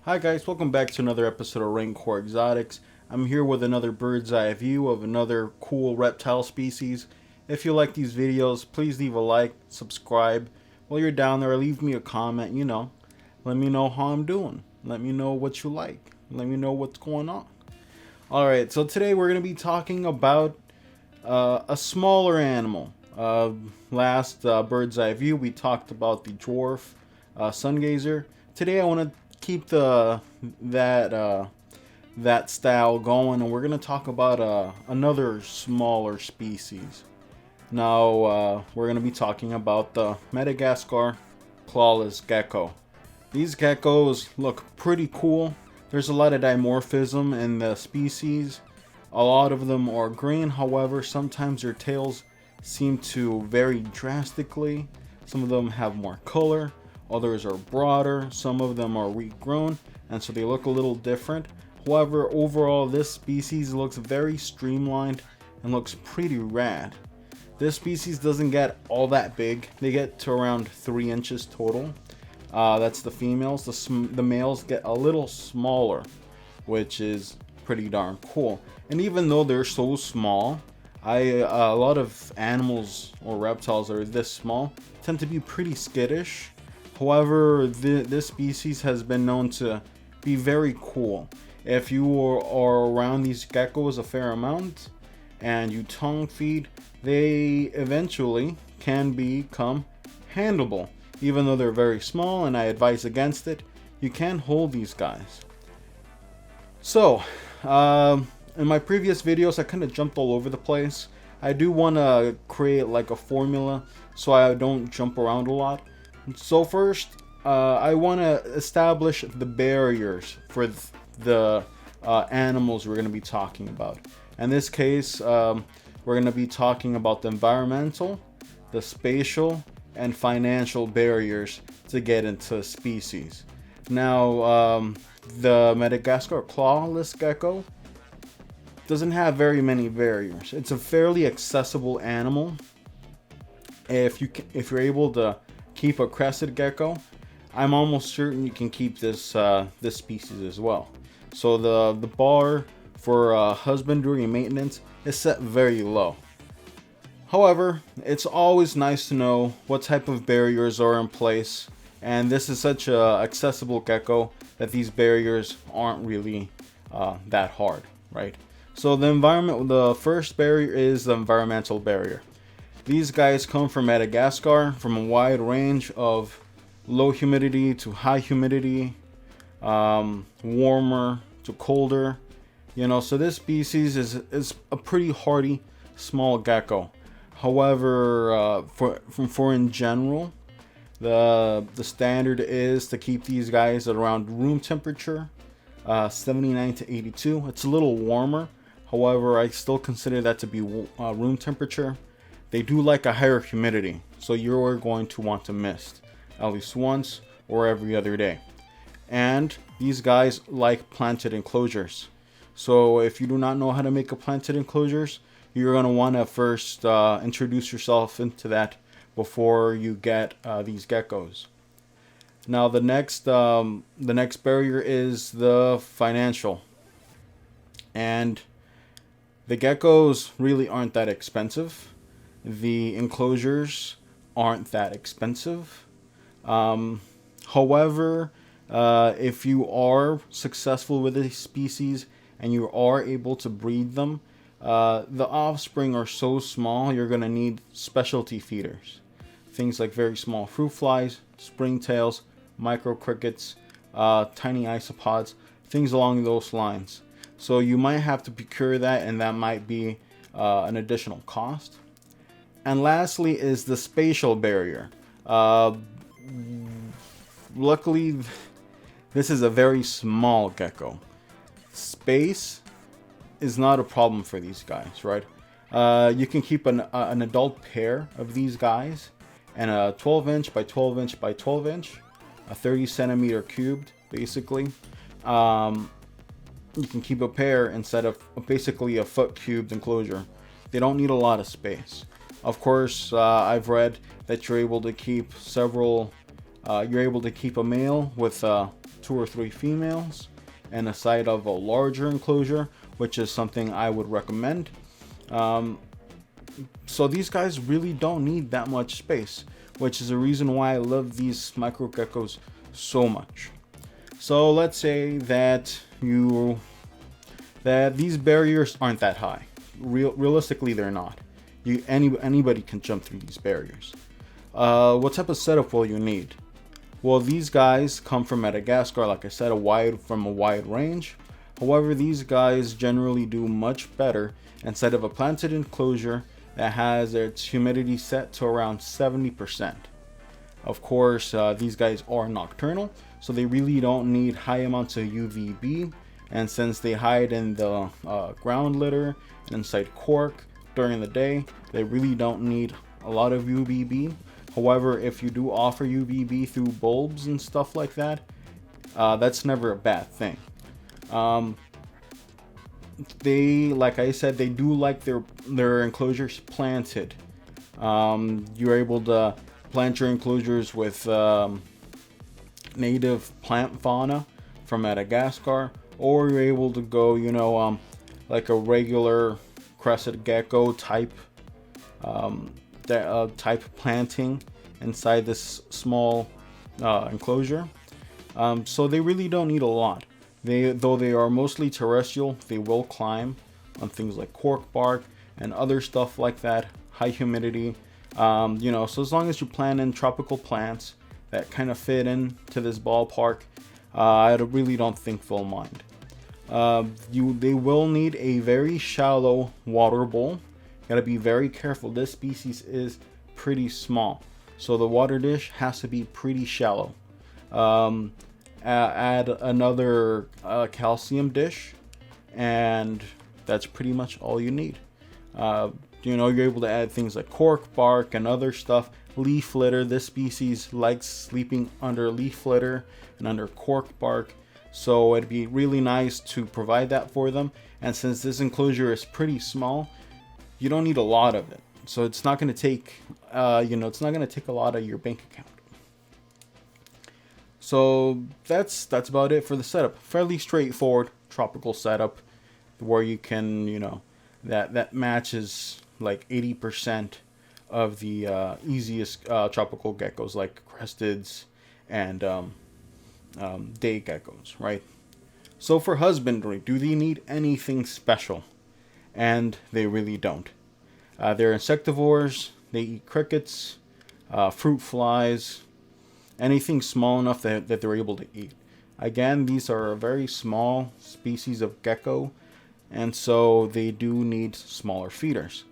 Hi guys, welcome back to another episode of Raincore Exotics. I'm here with another bird's eye view of another cool reptile species. If you like these videos, please leave a like, subscribe. While you're down there, leave me a comment, let me know how I'm doing. Let me know what you like. Let me know what's going on. Alright, so today we're going to be talking about a smaller animal. Last bird's eye view, we talked about the dwarf sun gazer. Today I want to keep that style going, and we're gonna talk about another smaller species. Now we're gonna be talking about the Madagascar clawless gecko. These geckos look pretty cool. There's a lot of dimorphism in the species. A lot of them are green, however, sometimes their tails seem to vary drastically. Some of them have more color. Others are broader, some of them are regrown, and so they look a little different. However, overall, this species looks very streamlined and looks pretty rad. This species doesn't get all that big. They get to around 3 inches total. That's the females. The males get a little smaller, which is pretty darn cool. And even though they're so small, a lot of animals or reptiles that are this small tend to be pretty skittish. However, this species has been known to be very cool. If you are around these geckos a fair amount and you tongue feed, they eventually can become handleable. Even though they're very small, and I advise against it, you can hold these guys. So, in my previous videos, I kind of jumped all over the place. I do want to create like a formula so I don't jump around a lot. So first, I want to establish the barriers for the animals we're going to be talking about. In this case, we're going to be talking about the environmental, the spatial, and financial barriers to get into species. Now, the Madagascar clawless gecko doesn't have very many barriers. It's a fairly accessible animal. If you're able to keep a crested gecko, I'm almost certain you can keep this species as well. So the bar for husbandry and maintenance is set very low. However, it's always nice to know what type of barriers are in place, and this is such a accessible gecko that these barriers aren't really that hard, right? So the first barrier is the environmental barrier. These guys come from Madagascar, from a wide range of low humidity to high humidity, warmer to colder. So this species is a pretty hardy small gecko. However, for in general, the standard is to keep these guys at around room temperature, 79 to 82. It's a little warmer. However, I still consider that to be room temperature. They do like a higher humidity, so you're going to want to mist at least once or every other day. And these guys like planted enclosures. So if you do not know how to make a planted enclosures, you're going to want to first introduce yourself into that before you get these geckos. Now the next barrier is the financial. And the geckos really aren't that expensive. The enclosures aren't that expensive. However, if you are successful with a species and you are able to breed them, the offspring are so small you're going to need specialty feeders. Things like very small fruit flies, springtails, micro crickets, tiny isopods, things along those lines. So you might have to procure that, and that might be an additional cost. And lastly is the spatial barrier. Luckily, this is a very small gecko. Space is not a problem for these guys, right? You can keep an adult pair of these guys and a 12 inch by 12 inch by 12 inch, a 30 centimeter cubed, basically. You can keep a pair instead of basically a foot cubed enclosure. They don't need a lot of space. Of course, I've read that you're able to keep several You're able to keep a male with 2 or 3 females and a side of a larger enclosure, which is something I would recommend. So these guys really don't need that much space, which is the reason why I love these micro geckos so much. So let's say that these barriers aren't that high. Realistically, they're not. Anybody can jump through these barriers. What type of setup will you need? Well, these guys come from Madagascar, like I said, from a wide range. However, these guys generally do much better inside of a planted enclosure that has its humidity set to around 70%. Of course, these guys are nocturnal, so they really don't need high amounts of UVB. And since they hide in the ground litter and inside cork during the day, they really don't need a lot of UVB. However, if you do offer UVB through bulbs and stuff like that, that's never a bad thing. Like I said, they do like their enclosures planted. You're able to plant your enclosures with native plant fauna from Madagascar, or you're able to go, like a regular crested gecko type planting inside this small enclosure. So they really don't need a lot. Though they are mostly terrestrial, they will climb on things like cork bark and other stuff like that, high humidity. So as long as you plant in tropical plants that kind of fit into this ballpark, I really don't think they'll mind. They will need a very shallow water bowl. Gotta be very careful. This species is pretty small, so the water dish has to be pretty shallow. Add another calcium dish, and that's pretty much all you need. You're able to add things like cork bark and other stuff. Leaf litter. This species likes sleeping under leaf litter and under cork bark, so it'd be really nice to provide that for them. And since this enclosure is pretty small, you don't need a lot of it, so it's not going to take it's not going to take a lot of your bank account. So that's about it for the setup. Fairly straightforward tropical setup where you can, that matches like 80% of the easiest tropical geckos like cresteds and day geckos, right? So for husbandry, do they need anything special? And they really don't. They're insectivores. They eat crickets, fruit flies, anything small enough that they're able to eat. Again, these are a very small species of gecko, and so they do need smaller feeders.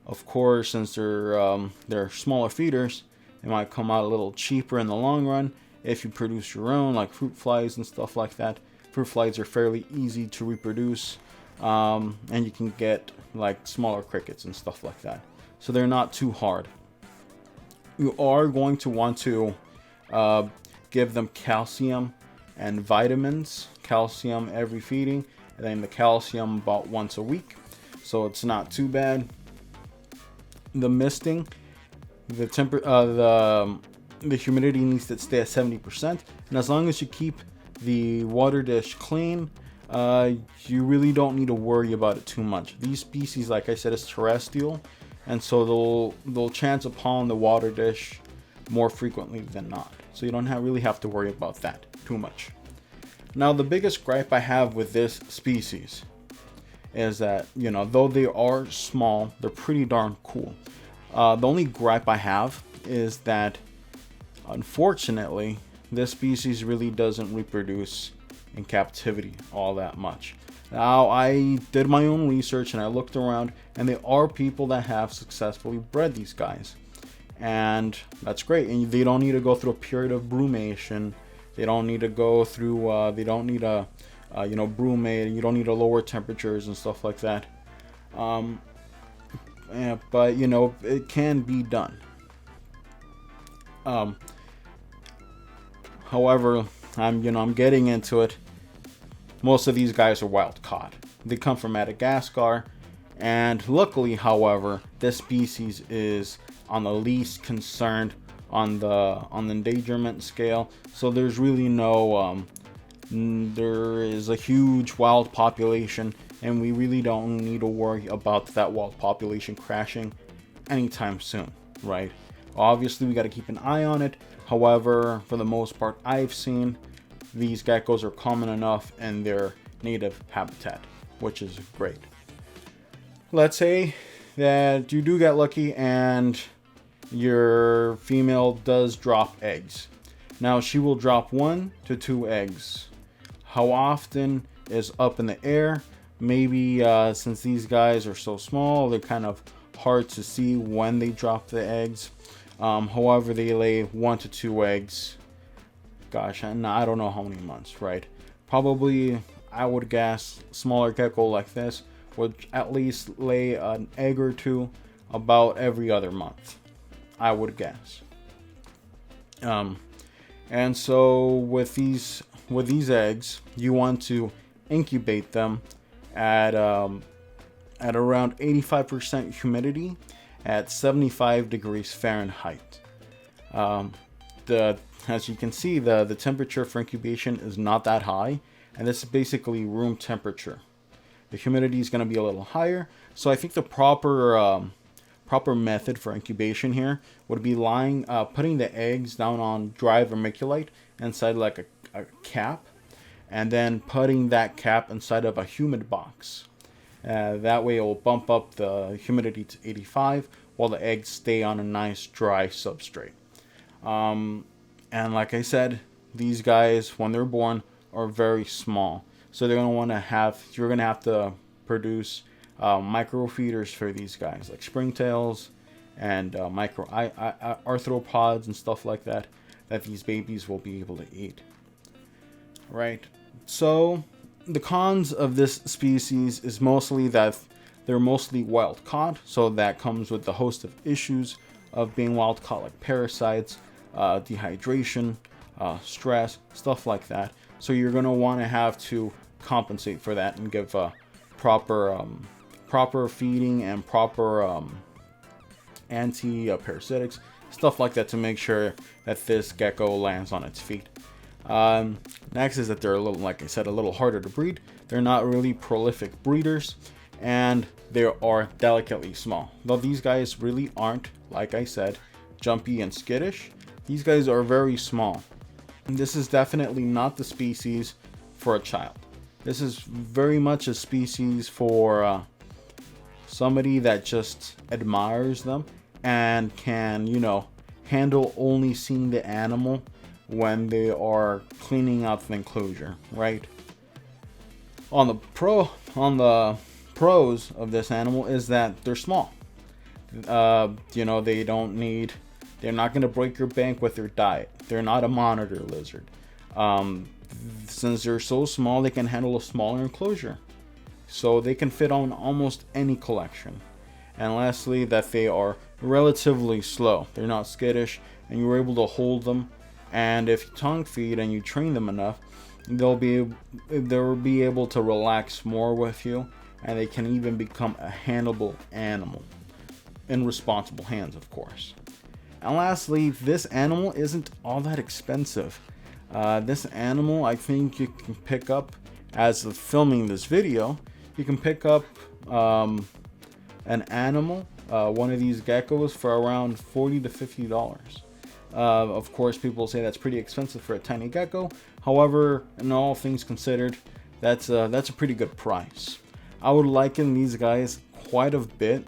Of course, since they're smaller feeders, it might come out a little cheaper in the long run if you produce your own, like fruit flies and stuff like that. Fruit flies are fairly easy to reproduce, and you can get like smaller crickets and stuff like that, so they're not too hard. You are going to want to give them calcium and vitamins. Calcium every feeding, and then the calcium about once a week, so it's not too bad. The misting, the humidity needs to stay at 70%, and as long as you keep the water dish clean, you really don't need to worry about it too much. These species, like I said, is terrestrial, and so they'll chance upon the water dish more frequently than not, so you don't really have to worry about that too much. Now, the biggest gripe I have with this species is that, though they are small, they're pretty darn cool. The only gripe I have is that, unfortunately, this species really doesn't reproduce in captivity all that much. Now, I did my own research and I looked around, and there are people that have successfully bred these guys, and that's great. And they don't need to go through a period of brumation. They don't need to go through. They don't need a, brumate. You don't need to lower temperatures and stuff like that. But it can be done. However, I'm getting into it. Most of these guys are wild caught. They come from Madagascar, and luckily, however, this species is on the least concerned on the endangerment scale. So there's really no there is a huge wild population, and we really don't need to worry about that wild population crashing anytime soon, right? Obviously, we got to keep an eye on it. However, for the most part, I've seen these geckos are common enough in their native habitat, which is great. Let's say that you do get lucky and your female does drop eggs. Now, she will drop 1 to 2 eggs. How often is up in the air. Maybe since these guys are so small, they're kind of hard to see when they drop the eggs. However, they lay 1 to 2 eggs. Gosh, and I don't know how many months, right? Probably, I would guess, smaller gecko like this would at least lay an egg or two about every other month, I would guess. And so with these eggs, you want to incubate them at around 85% humidity at 75 degrees Fahrenheit. As you can see, the temperature for incubation is not that high, and this is basically room temperature. The humidity is going to be a little higher, so I think the proper method for incubation here would be putting the eggs down on dry vermiculite inside like a cap, and then putting that cap inside of a humid box. That way it will bump up the humidity to 85 while the eggs stay on a nice dry substrate. And like I said, these guys, when they're born, are very small. So you're going to have to produce micro feeders for these guys, like springtails and micro arthropods and stuff like that these babies will be able to eat. Right. So the cons of this species is mostly that they're mostly wild caught, so that comes with the host of issues of being wild caught, like parasites, dehydration, stress, stuff like that. So you're going to want to have to compensate for that and give proper feeding and proper anti-parasitics, stuff like that, to make sure that this gecko lands on its feet. Next is that they're like I said, a little harder to breed. They're not really prolific breeders, and they are delicately small. Though these guys really aren't, like I said, jumpy and skittish. These guys are very small. And this is definitely not the species for a child. This is very much a species for somebody that just admires them and can, handle only seeing the animal when they are cleaning out the enclosure, right? On the pros of this animal is that they're small. They're not going to break your bank with their diet. They're not a monitor lizard. Since they're so small, they can handle a smaller enclosure. So they can fit on almost any collection. And lastly, that they are relatively slow. They're not skittish, and you're able to hold them. And if you tongue feed and you train them enough, they'll be able to relax more with you, and they can even become a handleable animal in responsible hands, of course. And lastly, this animal isn't all that expensive. This animal, I think you can pick up, as of filming this video, you can pick up an animal, one of these geckos, for around $40 to $50. Of course, people say that's pretty expensive for a tiny gecko. However, in all things considered, that's a pretty good price. I would liken these guys quite a bit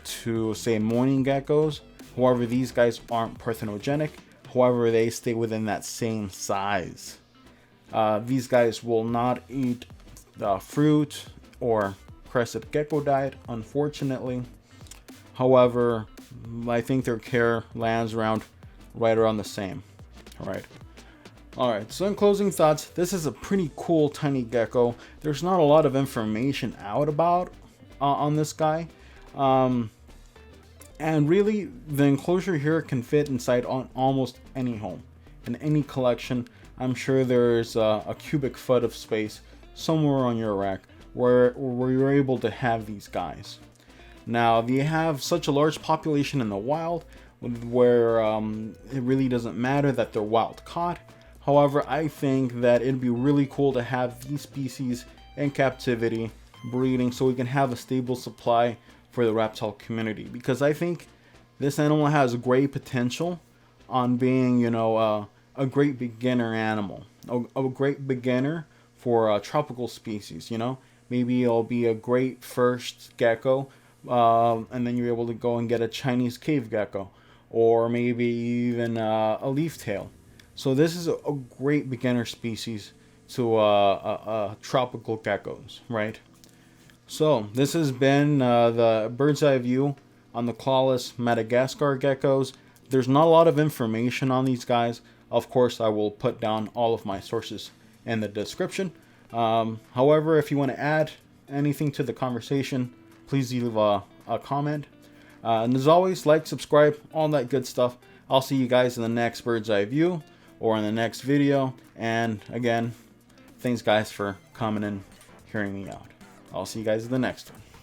to, say, mourning geckos. However, these guys aren't parthenogenic. However, they stay within that same size. These guys will not eat fruit or crested gecko diet, unfortunately. However, I think their care lands right around the same. Alright, so in closing thoughts, this is a pretty cool tiny gecko. There's not a lot of information out about on this guy. And really, the enclosure here can fit inside on almost any home. In any collection, I'm sure there's a cubic foot of space somewhere on your rack where you're able to have these guys. Now, they have such a large population in the wild, where it really doesn't matter that they're wild caught. However, I think that it'd be really cool to have these species in captivity, breeding, so we can have a stable supply for the reptile community. Because I think this animal has great potential on being, you know, a great beginner animal, a great beginner for tropical species. You know, maybe it'll be a great first gecko, and then you're able to go and get a Chinese cave gecko, or maybe even a leaf tail. So this is a great beginner species to tropical geckos, right? So this has been the bird's eye view on the clawless Madagascar geckos. There's not a lot of information on these guys. Of course, I will put down all of my sources in the description. However, if you want to add anything to the conversation, please leave a comment. And as always, like, subscribe, all that good stuff. I'll see you guys in the next bird's eye view or in the next video. And again, thanks guys for coming and hearing me out. I'll see you guys in the next one.